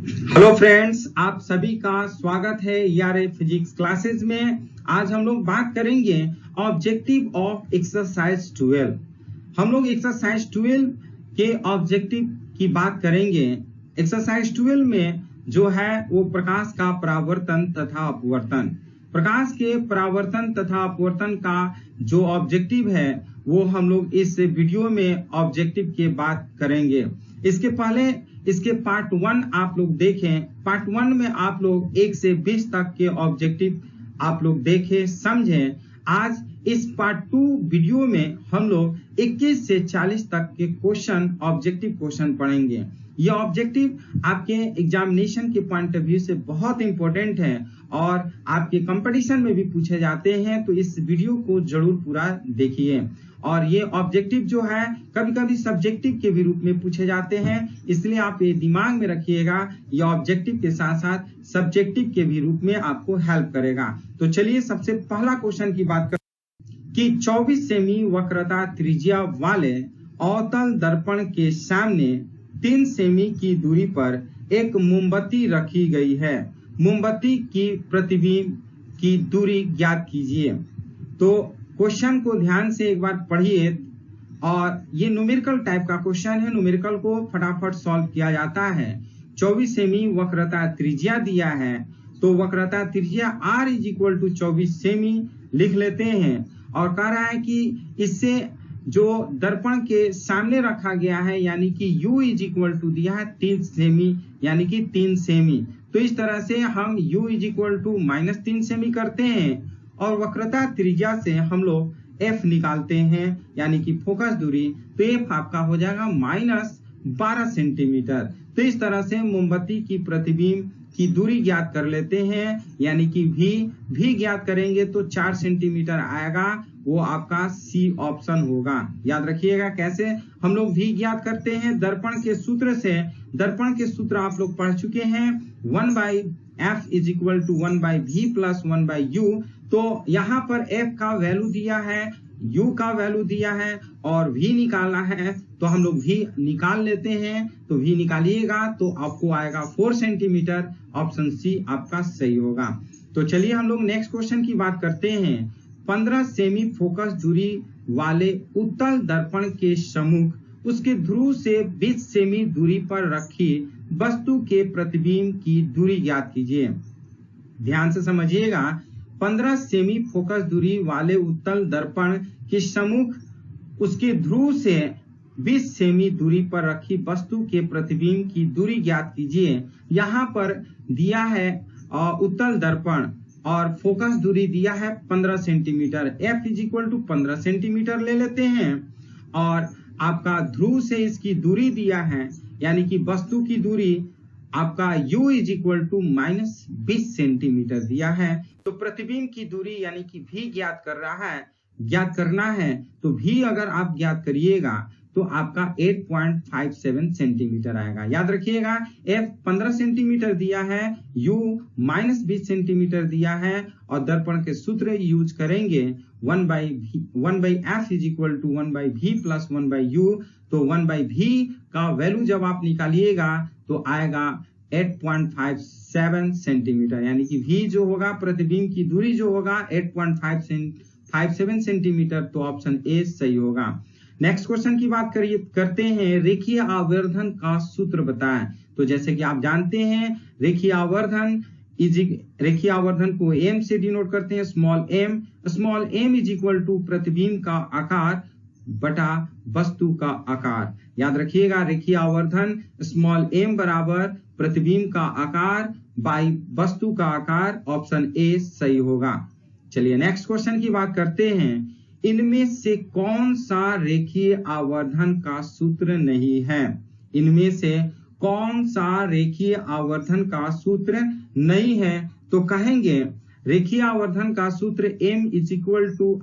Hello friends, आप सभी का स्वागत है ERA फिजिक्स क्लासेस में। आज हम लोग बात करेंगे ऑब्जेक्टिव ऑफ एक्सरसाइज 12। हम लोग एक्सरसाइज 12 के ऑब्जेक्टिव की बात करेंगे। एक्सरसाइज 12 में जो है वो प्रकाश का परावर्तन तथा अपवर्तन। प्रकाश के परावर्तन तथा अपवर्तन का जो ऑब्जेक्टिव है वो हम लोग इस वीडियो में ऑब्जेक्टिव के बात करेंगे। इसके पहले इसके पार्ट 1 आप लोग देखें। पार्ट 1 में आप लोग 1 से 20 तक के ऑब्जेक्टिव आप लोग देखें, समझें। आज इस पार्ट 2 वीडियो में हम लोग 21 से 40 तक के क्वेश्चन, ऑब्जेक्टिव क्वेश्चन पढ़ेंगे। ये ऑब्जेक्टिव आपके एग्जामिनेशन के पॉइंट ऑफ व्यू से बहुत इंपॉर्टेंट है और आपके कंपटीशन में भी पूछे जाते हैं, तो इस वीडियो को जरूर पूरा देखिए। और ये ऑब्जेक्टिव जो है कभी कभी सब्जेक्टिव के भी रूप में पूछे जाते हैं, इसलिए आप ये दिमाग में रखिएगा, ये ऑब्जेक्टिव के साथ साथ सब्जेक्टिव के भी रूप में आपको हेल्प करेगा। तो चलिए सबसे पहला क्वेश्चन की बात करें कि 24 सेमी वक्रता त्रिज्या वाले अवतल दर्पण के सामने 3 सेमी की दूरी पर एक मोमबत्ती रखी गई है। मोमबत्ती की प्रतिबिंब की दूरी ज्ञात कीजिए। तो क्वेश्चन को ध्यान से एक बार पढ़िए और ये न्यूमेरिकल टाइप का क्वेश्चन है। न्यूमेरिकल को फटाफट सॉल्व किया जाता है। 24 सेमी वक्रता त्रिज्या दिया है, तो वक्रता त्रिज्या r = 24 सेमी लिख लेते हैं और कह रहा है कि इससे जो दर्पण के सामने रखा गया है यानी कि u = दिया है 3 सेमी यानी कि 3 सेमी। तो इस तरह से हम u = -3 सेमी करते हैं और वक्रता त्रिज्या से हम लोग f निकालते हैं यानी कि फोकस दूरी। तो f आपका हो जाएगा -12 सेंटीमीटर। तो इस तरह से मोमबत्ती की प्रतिबिंब की दूरी ज्ञात कर लेते हैं यानी कि v ज्ञात करेंगे तो 4 सेंटीमीटर आएगा, वो आपका C ऑप्शन होगा। याद रखिएगा कैसे हम लोग v ज्ञात करते हैं। दर्पण के सूत्र से, दर्पण के सूत्र आप लोग पढ़ चुके हैं, 1/f = 1/v + 1/u। तो यहाँ पर f का वैल्यू दिया है, u का वैल्यू दिया है और v निकालना है, तो हम लोग v निकाल लेते हैं। तो v निकालिएगा तो आपको आएगा 4 सेंटीमीटर। ऑप्शन C आपका सही होगा। तो चलिए हम लोग नेक्स्ट क्वेश्चन की बात करते हैं। 15 सेमी फोकस दूरी वाले उत्तल दर्पण के सम्मुख उसके ध्रुव से 20 सेमी दूरी पर रखी वस्तु के प्रतिबिंब की दूरी ज्ञात कीजिए। ध्यान से समझिएगा। 15 सेमी फोकस दूरी वाले उत्तल दर्पण के सम्मुख उसके ध्रुव से 20 सेमी दूरी पर रखी वस्तु के प्रतिबिंब की दूरी ज्ञात कीजिए। यहाँ पर दिया है उत्तल दर्पण और फोकस दूरी दिया है 15 सेंटीमीटर। f = 15 सेंटीमीटर ले लेते हैं और आपका ध्रुव से इसकी दूरी दिया है यानी कि वस्तु की दूरी आपका u = -20 सेंटीमीटर दिया है। तो प्रतिबिंब की दूरी यानी कि v ज्ञात करना है। तो v अगर आप ज्ञात करिएगा तो आपका 8.57 सेंटीमीटर आएगा। याद रखिएगा f 15 सेंटीमीटर दिया है, u -20 सेंटीमीटर दिया है और दर्पण के सूत्र यूज करेंगे 1/f = 1/v + 1/u। तो 1/v का वैल्यू जब आप निकालिएगा तो आएगा 8.57 सेंटीमीटर यानी कि v जो होगा, प्रतिबिंब की दूरी जो होगा 8.57 सेंटीमीटर। तो ऑप्शन ए सही होगा। नेक्स्ट क्वेश्चन की बात करते हैं। रेखीय आवर्धन का सूत्र बताएं। तो जैसे कि आप जानते हैं रेखीय आवर्धन को m से डिनोट करते हैं, स्मॉल m = प्रतिबिंब का आकार बटा वस्तु का आकार। याद रखिएगा रेखीय आवर्धन स्मॉल m बराबर प्रतिबिंब का आकार बाई वस्तु का आकार। ऑप्शन ए सही होगा। चलिए नेक्स्ट क्वेश्चन की बात करते हैं। इनमें से कौन सा रेखीय आवर्धन का सूत्र नहीं है? इनमें से कौन सा रेखीय आवर्धन का सूत्र नहीं है? तो कहेंगे रेखीय आवर्धन का सूत्र m =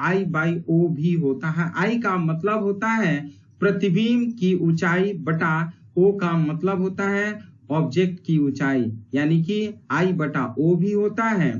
I/o भी होता है। I का मतलब होता है प्रतिबिंब की ऊंचाई बटा o का मतलब होता है ऑब्जेक्ट की ऊंचाई यानी कि I/o भी होता है।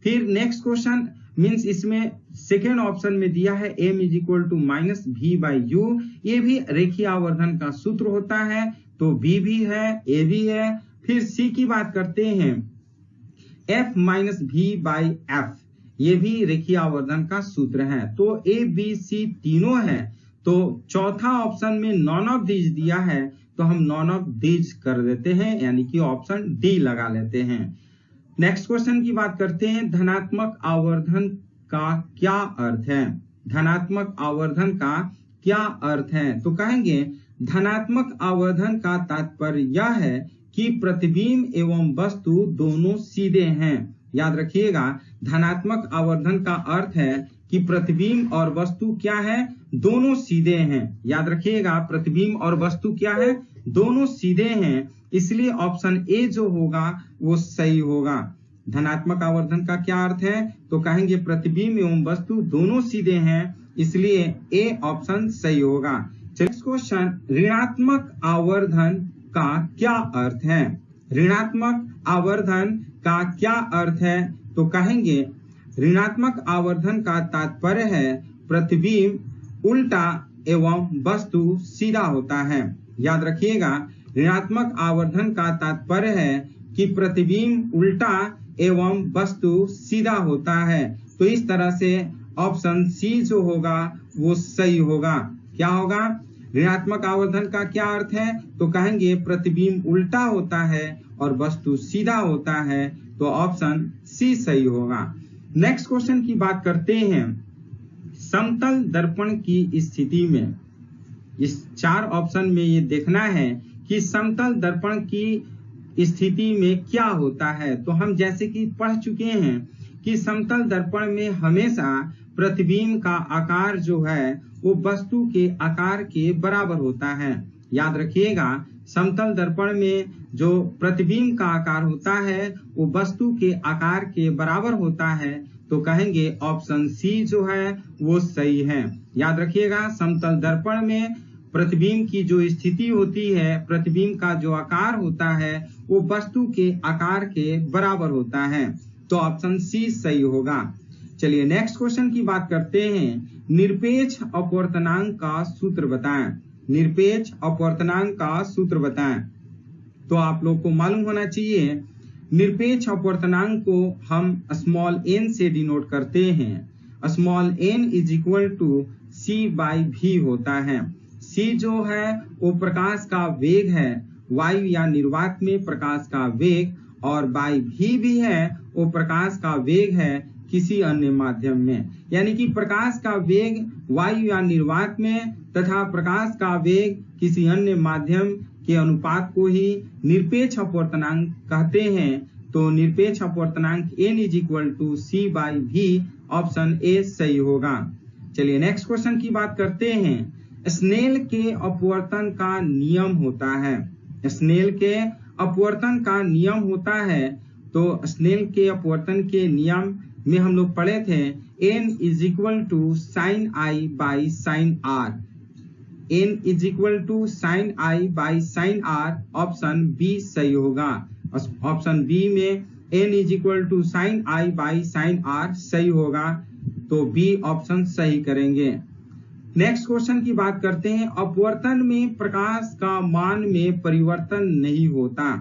फिर नेक्स्ट क्वेश्चन मीन्स इसमें सेकेंड ऑप्शन में दिया है m = -v/u। ये भी रेखीय आवर्धन का सूत्र होता है। तो b भी है, a भी है। फिर सी की बात करते हैं, F माइनस भी बाई एफ, ये भी रेखीय आवर्धन का सूत्र है। तो ए बी सी तीनों है, तो चौथा ऑप्शन में नॉन ऑफ दीज दिया है, तो हम नॉन ऑफ दीज कर देते हैं, यानी कि ऑप्शन डी लगा लेते हैं। नेक्स्ट क्वेश्चन की बात करते हैं, धनात्मक आवर्धन का क्या अर्थ है? धनात्मक आवर्धन का क्या अर्थ है? तो कहेंगे धनात्मक आवर्धन का तात्पर्य यह है कि प्रतिबिंब एवं वस्तु दोनों सीधे हैं। याद रखिएगा, धनात्मक आवर्धन का अर्थ है कि प्रतिबिंब और वस्तु क्या है? दोनों सीधे हैं। याद रखिएगा, प्रतिबिंब और वस्तु क्या है? दोनों सीधे हैं, इसलिए ऑप्शन ए जो होगा वो सही होगा। धनात्मक आवर्धन का क्या अर्थ है? तो कहेंगे प्रतिबिंब एवं वस्तु दोनों सीधे हैं, इसलिए ए ऑप्शन सही होगा। नेक्स्ट क्वेश्चन, ऋणात्मक आवर्धन का क्या अर्थ है? ऋणात्मक आवर्धन का क्या अर्थ है? तो कहेंगे ऋणात्मक आवर्धन का तात्पर्य है प्रतिबिंब उल्टा एवं वस्तु सीधा होता है। याद रखिएगा, ऋणात्मक आवर्धन का तात्पर्य है कि प्रतिबिंब उल्टा एवं वस्तु सीधा होता है। तो इस तरह से ऑप्शन सी जो होगा वो सही होगा। क्या होगा? ऋणात्मक आवर्धन का क्या अर्थ है? तो कहेंगे प्रतिबिंब उल्टा होता है और वस्तु सीधा होता है, तो ऑप्शन सी सही होगा। नेक्स्ट क्वेश्चन की बात करते हैं, समतल दर्पण की स्थिति में इस 4 ऑप्शन में ये देखना है कि समतल दर्पण की स्थिति में क्या होता है। तो हम जैसे कि पढ़ चुके हैं कि समतल दर्पण में हमेशा प्रतिबिंब का आकार जो है वो वस्तु के आकार के बराबर होता है। याद रखिएगा, समतल दर्पण में जो प्रतिबिंब का आकार होता है वो वस्तु के आकार के बराबर होता है, तो कहेंगे ऑप्शन सी जो है वो सही है। याद रखिएगा, समतल दर्पण में प्रतिबिंब की जो स्थिति होती है, प्रतिबिंब का जो आकार होता है वो वस्तु के आकार के बराबर होता है, तो ऑप्शन सी सही होगा। चलिए नेक्स्ट क्वेश्चन की बात करते हैं, निरपेक्ष अपवर्तनांक का सूत्र बताएं। निरपेक्ष अपवर्तनांक का सूत्र बताएं। तो आप लोग को मालूम होना चाहिए, निरपेक्ष अपवर्तनांक को हम स्मॉल n से डिनोट करते हैं। Small n is equal to C by भी होता है। c जो है वो प्रकाश का वेग है, वायु या निर्वात में प्रकाश का वेग, और बाई भी है वो प्रकाश का वेग है किसी अन्य माध्यम में। यानी कि प्रकाश का वेग वायु या निर्वात में तथा प्रकाश का वेग किसी अन्य माध्यम के अनुपात को ही निरपेक्ष अपवर्तनांक कहते हैं। तो निरपेक्ष अपवर्तनांक n is equal to C by भी, ऑप्शन ए सही होगा। चलिए नेक्स्ट क्वेश्चन की बात करते हैं, स्नेल के अपवर्तन का नियम होता है। स्नेल के अपवर्तन का नियम होता है, तो स्नेल के अपवर्तन के नियम में हम लोग पढ़े थे n is equal to sine i by sine r. n is equal to sine i by sine r, option B सही होगा। ऑप्शन बी में n is equal to sine i by sine r सही होगा, तो B option सही करेंगे। Next question की बात करते हैं, अपवर्तन में प्रकाश का मान में परिवर्तन नहीं होता।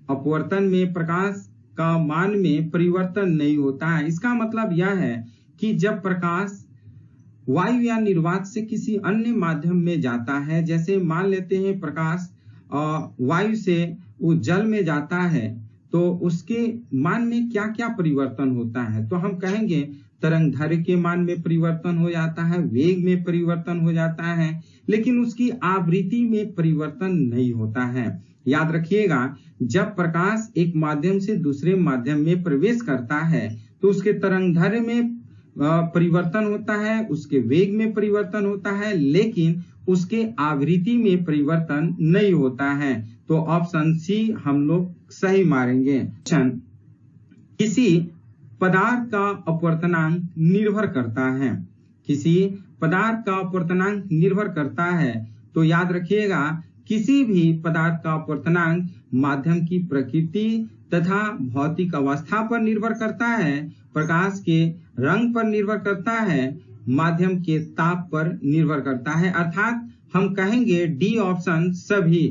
अपवर्तन में प्रकाश का मान में परिवर्तन नहीं होता है। इसका मतलब यह है कि जब प्रकाश वायु या निर्वात से किसी अन्य माध्यम में जाता है, जैसे मान लेते हैं प्रकाश वायु से वो जल में जाता है, तो उसके मान में क्या क्या परिवर्तन होता है? तो हम कहेंगे तरंग दैर्घ्य के मान में परिवर्तन हो जाता है, वेग में परिवर्तन हो जाता है, लेकिन उसकी आवृत्ति में परिवर्तन नहीं होता है। याद रखिएगा, जब प्रकाश एक माध्यम से दूसरे माध्यम में प्रवेश करता है तो उसके तरंग दैर्घ्य में परिवर्तन होता है, उसके वेग में परिवर्तन होता है, लेकिन उसके आवृत्ति में परिवर्तन नहीं होता है। तो ऑप्शन सी हम लोग सही मारेंगे। किसी पदार्थ का अपवर्तनांक निर्भर करता है। किसी पदार्थ का अपवर्तनांक निर्भर करता है, तो याद रखिएगा, किसी भी पदार्थ का अपवर्तनांक माध्यम की प्रकृति तथा भौतिक अवस्था पर निर्भर करता है, प्रकाश के रंग पर निर्भर करता है, माध्यम के ताप पर निर्भर करता है। अर्थात हम कहेंगे डी ऑप्शन सभी।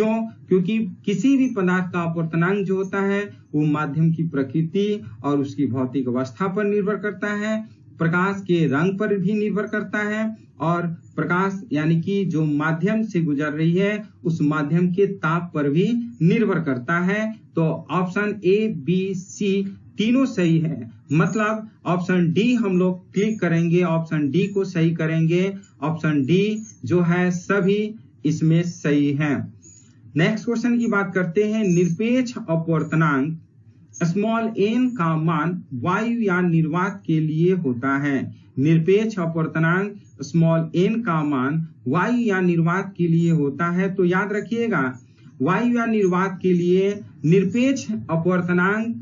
क्यों? क्योंकि किसी भी पदार्थ का अपवर्तनांक जो होता है वो माध्यम की प्रकृति और उसकी भौतिक अवस्था पर निर्भर करता है, प्रकाश के रंग पर भी निर्भर करता है और प्रकाश यानी कि जो माध्यम से गुजर रही है उस माध्यम के ताप पर भी निर्भर करता है। तो ऑप्शन ए, बी, सी तीनों सही है। मतलब ऑप्शन डी हम लोग क्लिक करेंगे, ऑप्शन डी को सही करेंगे। ऑप्शन डी जो है सभी इसमें सही है। नेक्स्ट क्वेश्चन की बात करते हैं। निरपेक्ष अपवर्तनांक स्मॉल n का मान वायु या निर्वात के लिए होता है। निरपेक्ष अपवर्तनांक स्मॉल n का मान वायु या निर्वात के लिए होता है। तो याद रखिएगा, वायु या निर्वात के लिए निरपेक्ष अपवर्तनांक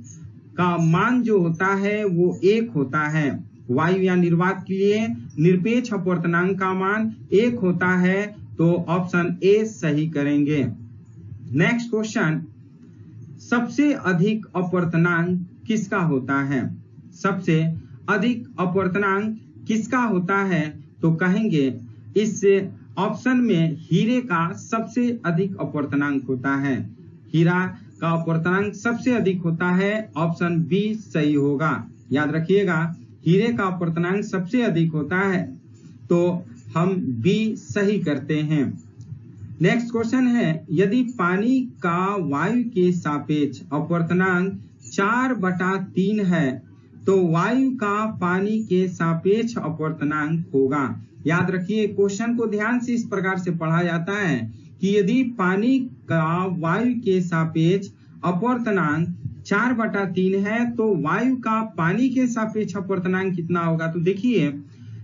का मान जो होता है वो 1 होता है। वायु या निर्वात के लिए निरपेक्ष अपवर्तनांक का मान 1 होता है। तो ऑप्शन ए सही करेंगे। नेक्स्ट क्वेश्चन, सबसे अधिक अपवर्तनांक किसका होता है? सबसे अधिक अपवर्तनांक किसका होता है? तो कहेंगे इस ऑप्शन में हीरे का सबसे अधिक अपवर्तनांक होता है। हीरा का अपवर्तनांक सबसे अधिक होता है। ऑप्शन बी सही होगा। याद रखिएगा, हीरे का अपवर्तनांक सबसे अधिक होता है। तो हम बी सही करते हैं। नेक्स्ट क्वेश्चन है, यदि पानी का वायु के सापेक्ष अपवर्तनांक 4/3 है तो वायु का पानी के सापेक्ष अपवर्तनांक होगा। याद रखिए, क्वेश्चन को ध्यान से इस प्रकार से पढ़ा जाता है कि यदि पानी का वायु के सापेक्ष अपवर्तनांक 4/3 है तो वायु का पानी के सापेक्ष अपवर्तनांक कितना होगा। तो देखिए,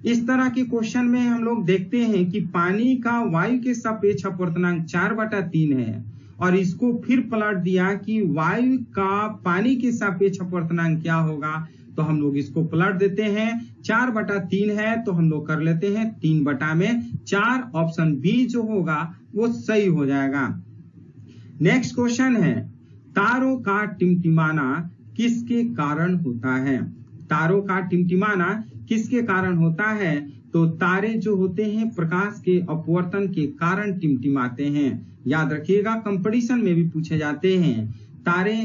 इस तरह के क्वेश्चन में हम लोग देखते हैं कि पानी का वायु के सापेक्ष अपवर्तनांक 4/3 है और इसको फिर पलट दिया कि वायु का पानी के सापेक्ष अपवर्तनांक क्या होगा। तो हम लोग इसको पलट देते हैं। 4/3 है तो हम लोग कर लेते हैं 3/4। ऑप्शन बी जो होगा वो सही हो जाएगा। नेक्स्ट क्वेश्चन है, तारों का टिमटिमाना किसके कारण होता है? तारों का टिमटिमाना किसके कारण होता है? तो तारे जो होते हैं प्रकाश के अपवर्तन के कारण टिमटिमाते हैं। याद रखिएगा, कंपटीशन में भी पूछे जाते हैं तारे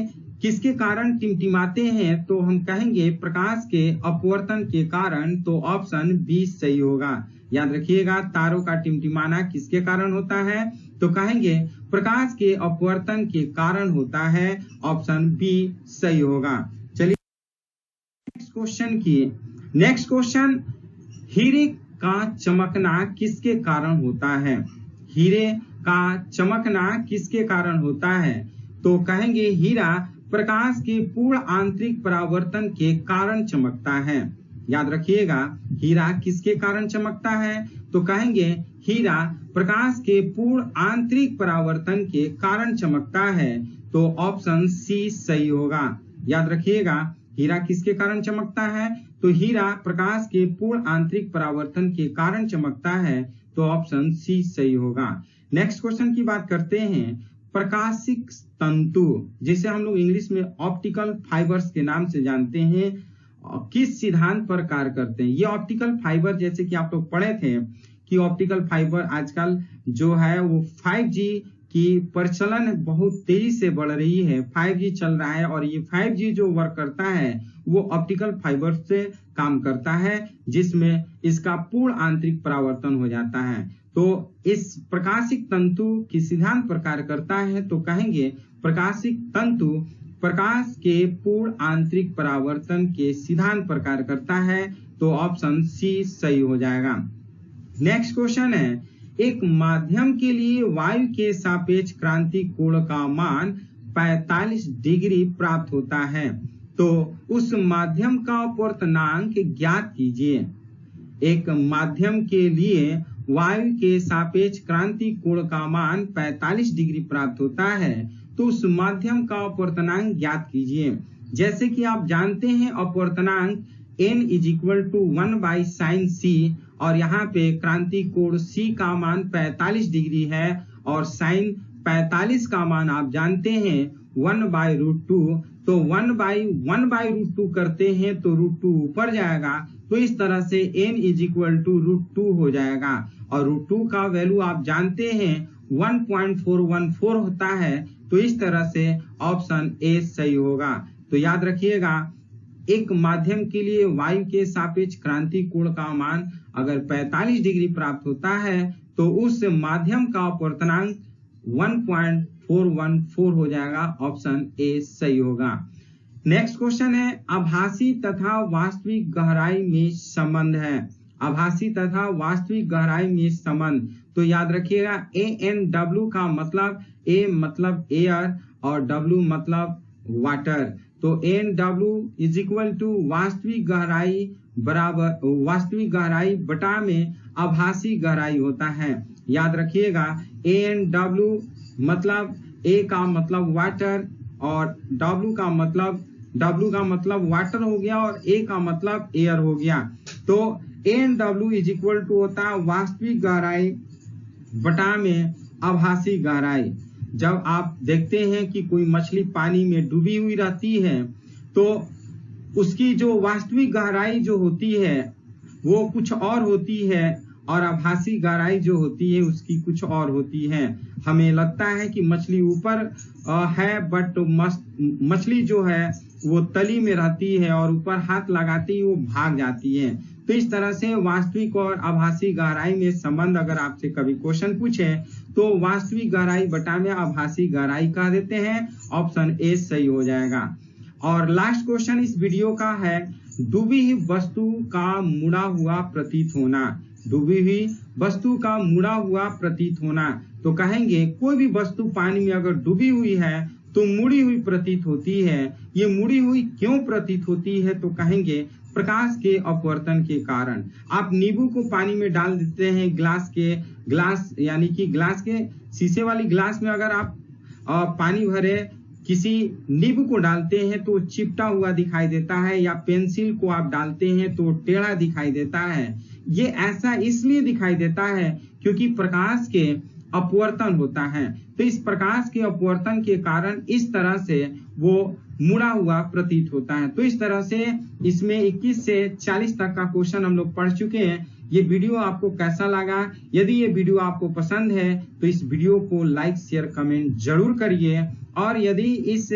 किसके कारण टिमटिमाते हैं। तो हम कहेंगे प्रकाश के अपवर्तन के कारण। तो ऑप्शन बी सही होगा। याद रखिएगा, तारों का टिमटिमाना किसके कारण होता है? तो कहेंगे प्रकाश के अपवर्तन के कारण होता है। ऑप्शन बी सही होगा। चलिए नेक्स्ट क्वेश्चन, हीरे का चमकना किसके कारण होता है? हीरे का चमकना किसके कारण होता है? तो कहेंगे हीरा प्रकाश के पूर्ण आंतरिक परावर्तन के कारण चमकता है। याद रखिएगा, हीरा किसके कारण चमकता है? तो कहेंगे हीरा प्रकाश के पूर्ण आंतरिक परावर्तन के कारण चमकता है। तो ऑप्शन सी सही होगा। याद रखिएगा, हीरा किसके कारण चमकता है? तो हीरा प्रकाश के पूर्ण आंतरिक परावर्तन के कारण चमकता है। तो ऑप्शन सी सही होगा। नेक्स्ट क्वेश्चन की बात करते हैं। प्रकाशिक तंतु, जिसे हम लोग इंग्लिश में ऑप्टिकल फाइबर्स के नाम से जानते हैं, किस सिद्धांत पर कार्य करते हैं? ये ऑप्टिकल फाइबर, जैसे कि आप लोग पढ़े थे कि ऑप्टिकल फाइबर आजकल जो है वो 5G की प्रचलन बहुत तेजी से बढ़ रही है। 5G चल रहा है और ये 5G जो वर्क करता है वो ऑप्टिकल फाइबर से काम करता है, जिसमें इसका पूर्ण आंतरिक परावर्तन हो जाता है। तो इस प्रकाशिक तंतु की सिद्धांत पर कार्य करता है। तो कहेंगे प्रकाशिक तंतु प्रकाश के पूर्ण आंतरिक परावर्तन के सिद्धांत पर कार्य करता है। तो ऑप्शन सी सही हो जाएगा। नेक्स्ट क्वेश्चन है, एक माध्यम के लिए वायु के सापेक्ष क्रांति कोण का मान 45 डिग्री प्राप्त होता है। तो उस माध्यम का अपवर्तनांक ज्ञात कीजिए। एक माध्यम के लिए वायु के सापेक्ष क्रांति कोण का मान 45 डिग्री प्राप्त होता है। तो उस माध्यम का अपवर्तनांक ज्ञात कीजिए। जैसे कि आप जानते हैं अपवर्तनांक n = 1/sin c और यहाँ पे क्रांति कोण c का मान 45 डिग्री है और sin 45 का मान आप जानते हैं 1/√2। तो 1/√2 करते हैं तो √2 ऊपर जाएगा। तो इस तरह से n = √2 हो जाएगा और √2 का वैल्यू आप जानते हैं 1.414 होता है, तो इस तरह से ऑप्शन ए सही होगा। तो याद रखिएगा, एक माध्यम के लिए वायु के सापेक्ष क्रांति कोण का मान अगर 45 डिग्री प्राप्त होता है तो उस माध्यम का अपवर्तनांक 1.414 हो जाएगा। ऑप्शन ए सही होगा। नेक्स्ट क्वेश्चन है, आभासी तथा वास्तविक गहराई में संबंध है। आभासी तथा वास्तविक गहराई में संबंध, तो याद रखिएगा ANW का मतलब A मतलब एयर और W मतलब वाटर। तो ANW इज इक्वल टू वास्तविक गहराई बराबर वास्तविक गहराई बटा में आभासी गहराई होता है। याद रखिएगा ANW मतलब A का मतलब वाटर और W का मतलब वाटर हो गया और A का मतलब एयर हो गया। तो ANW इज इक्वल टू होता है वास्तविक गहराई बटा में आभासी गहराई। जब आप देखते हैं कि कोई मछली पानी में डूबी हुई रहती है तो उसकी जो वास्तविक गहराई जो होती है वो कुछ और होती है और आभासी गहराई जो होती है उसकी कुछ और होती है। हमें लगता है कि मछली ऊपर है, बट मछली जो है वो तली में रहती है और ऊपर हाथ लगाते ही वो भाग जाती है। तो इस तरह से वास्तविक और आभासी गहराई में संबंध अगर आपसे कभी क्वेश्चन पूछे तो वास्तविक गहराई बटा में आभासी गहराई कह देते हैं। ऑप्शन ए सही हो जाएगा। और लास्ट क्वेश्चन इस वीडियो का है, डूबी हुई वस्तु का मुड़ा हुआ प्रतीत होना। डूबी हुई वस्तु का मुड़ा हुआ प्रतीत होना, तो कहेंगे कोई भी वस्तु पानी में अगर डूबी हुई है तो मुड़ी हुई प्रतीत होती है। ये मुड़ी हुई क्यों प्रतीत होती है, तो कहेंगे प्रकाश के अपवर्तन के कारण। आप नींबू को पानी में डाल देते हैं, ग्लास यानी कि ग्लास के शीशे वाली ग्लास में अगर आप पानी भरे किसी नींबू को डालते हैं तो चिपटा हुआ दिखाई देता है, या पेंसिल को आप डालते हैं तो टेढ़ा दिखाई देता है। ये ऐसा इसलिए दिखाई देता है क्योंकि प्रकाश के अपवर्तन होता है। तो इस प्रकाश के अपवर्तन के कारण इस तरह से वो मुड़ा हुआ प्रतीत होता है। तो इस तरह से इसमें 21 से 40 तक का क्वेश्चन हम लोग पढ़ चुके हैं। ये वीडियो आपको कैसा लगा? यदि ये वीडियो आपको पसंद है तो इस वीडियो को लाइक शेयर कमेंट जरूर करिए, और यदि इस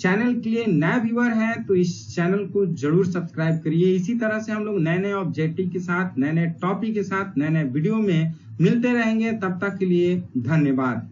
चैनल के लिए नया व्यूअर है तो इस चैनल को जरूर सब्सक्राइब करिए। इसी तरह से हम लोग नए नए ऑब्जेक्टिव के साथ, नए नए टॉपिक के साथ, नए नए वीडियो में मिलते रहेंगे। तब तक के लिए धन्यवाद।